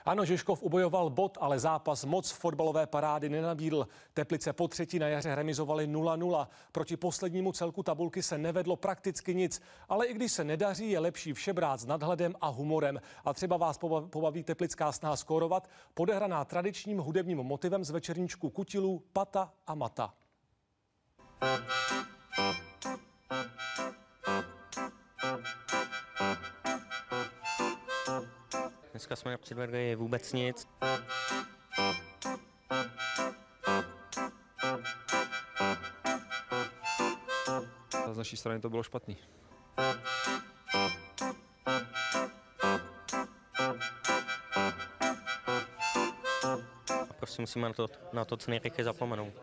Ano, Žižkov ubojoval bod, ale zápas moc fotbalové parády nenabídl. Teplice po třetí na jaře remizovali 0-0. Proti poslednímu celku tabulky se nevedlo prakticky nic. Ale i když se nedaří, je lepší vše brát s nadhledem a humorem. A třeba vás pobaví teplická snaha skórovat, podehraná tradičním hudebním motivem z večerníčku Kutilů Pata a Mata. Dneska jsme nepředvedli vůbec nic. Z naší strany to bylo špatný. A prostě musíme na to co nejrychleji zapomenout.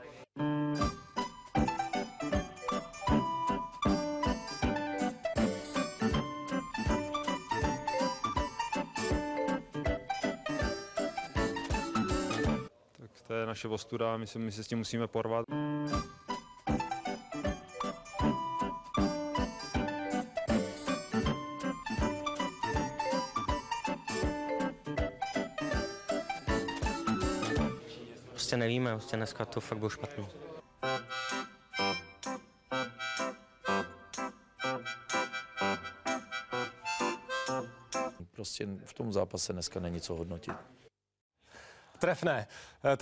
Tak to je naše ostuda, my se s tím musíme porvat. Prostě nevíme, prostě dneska to fakt bylo špatný. Prostě v tom zápase dneska není co hodnotit. Trefné.